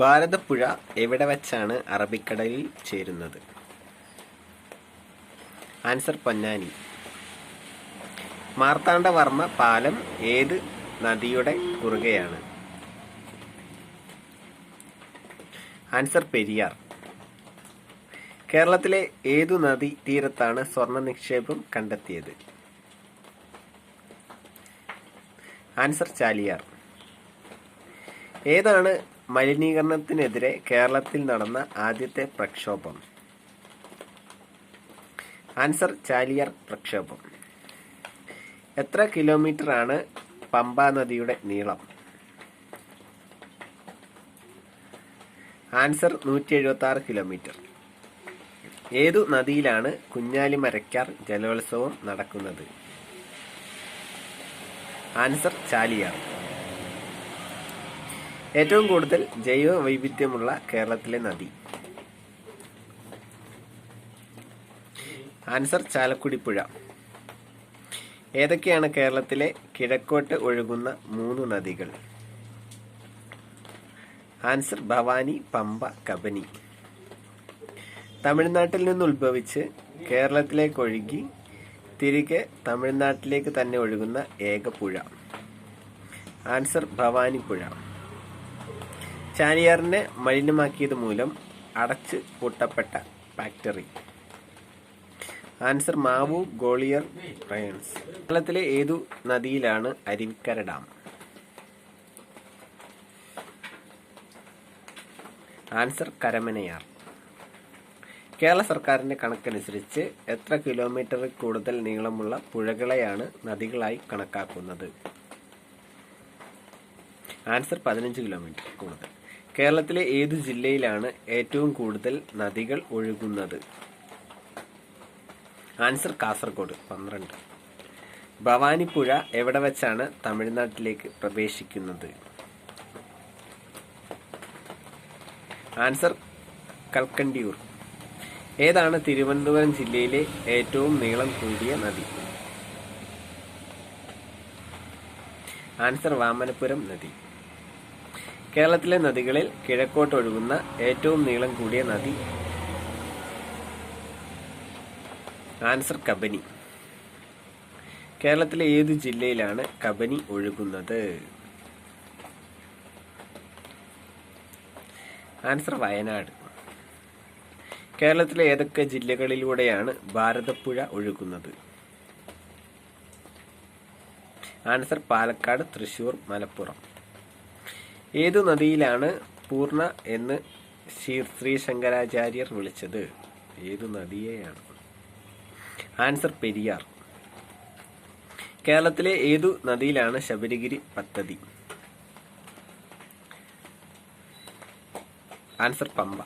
ഭാരതപ്പുഴ എവിടെ വച്ചാണ് അറബിക്കടലിൽ ചേരുന്നത്? ആൻസർ പൊന്നാനി. മാർത്താണ്ഡവർമ്മ പാലം ഏത് നദിയുടെ കുറുകെയാണ്? ആൻസർ പെരിയാർ. കേരളത്തിലെ ഏതു നദി തീരത്താണ് സ്വർണ്ണ നിക്ഷേപം കണ്ടെത്തിയത്? ആൻസർ ചാലിയാർ. ഏതാണ് മലിനീകരണത്തിനെതിരെ കേരളത്തിൽ നടന്ന ആദ്യത്തെ പ്രക്ഷോഭം? ആൻസർ ചാലിയാർ പ്രക്ഷോഭം. എത്ര കിലോമീറ്ററാണ് പമ്പാ നദിയുടെ നീളം? Answer 176 kilometre. ഏതു നദിയിലാണ് കുഞ്ഞാലിമരയ്ക്കാർ ജലോത്സവം നടക്കുന്നത്? ആൻസർ ചാലിയാർ. ഏറ്റവും കൂടുതൽ ജൈവ വൈവിധ്യമുള്ള കേരളത്തിലെ നദി? ആൻസർ ചാലക്കുടി പുഴ. ഏതൊക്കെയാണ് കേരളത്തിലെ കിഴക്കോട്ട് ഒഴുകുന്ന 3 നദികൾ? ആൻസർ ഭവാനി, പമ്പ, കബനി. തമിഴ്നാട്ടിൽ നിന്ന് ഉത്ഭവിച്ച് കേരളത്തിലേക്കൊഴുകി തിരികെ തമിഴ്നാട്ടിലേക്ക് തന്നെ ഒഴുകുന്ന ഏക പുഴ? ആൻസർ ഭവാനി പുഴ. ചാലിയാറിനെ മലിനമാക്കിയത് മൂലം അടച്ചു പൂട്ടപ്പെട്ട factory? Answer Mavoor Gwalior rayons. കേരളത്തിലെ ഏതു നദിയിലാണ് അരുവിക്കര ഡാം? ആൻസർ കരമനയാർ. കേരള സർക്കാരിന്റെ കണക്കനുസരിച്ച് എത്ര കിലോമീറ്ററിൽ കൂടുതൽ നീളമുള്ള പുഴകളെയാണ് നദികളായി കണക്കാക്കുന്നത്? ആൻസർ 15 കിലോമീറ്റർ കൂടുതൽ. കേരളത്തിലെ ഏതു ജില്ലയിലാണ് ഏറ്റവും കൂടുതൽ നദികൾ ഒഴുകുന്നത്? ആൻസർ കാസർഗോഡ് 12. ഭവാനി പുഴ എവിടെ വച്ചാണ് തമിഴ്നാട്ടിലേക്ക് പ്രവേശിക്കുന്നത്? ആൻസർ കൽക്കണ്ടിയൂർ. ഏതാണ് തിരുവനന്തപുരം ജില്ലയിലെ ഏറ്റവും നീളം കൂടിയ നദി? ആൻസർ വാമനപുരം നദി. കേരളത്തിലെ നദികളിൽ കിഴക്കോട്ടൊഴുകുന്ന ഏറ്റവും നീളം കൂടിയ നദി? ആൻസർ കബനി. കേരളത്തിലെ ഏതു ജില്ലയിലാണ് കബനി ഒഴുകുന്നത്? ആൻസർ വയനാട്. കേരളത്തിലെ ഏതൊക്കെ ജില്ലകളിലൂടെയാണ് ഭാരതപ്പുഴ ഒഴുകുന്നത്? ആൻസർ പാലക്കാട്, തൃശൂർ, മലപ്പുറം. ഏതു നദിയിലാണ് പൂർണ്ണ എന്ന് ശ്രീ ശങ്കരാചാര്യർ വിളിച്ചത്? ഏതു നദിയെയാണ്? ആൻസർ പെരിയാർ. കേരളത്തിലെ ഏതു നദിയിലാണ് ശബരിഗിരി പദ്ധതി? ആൻസർ പമ്പ.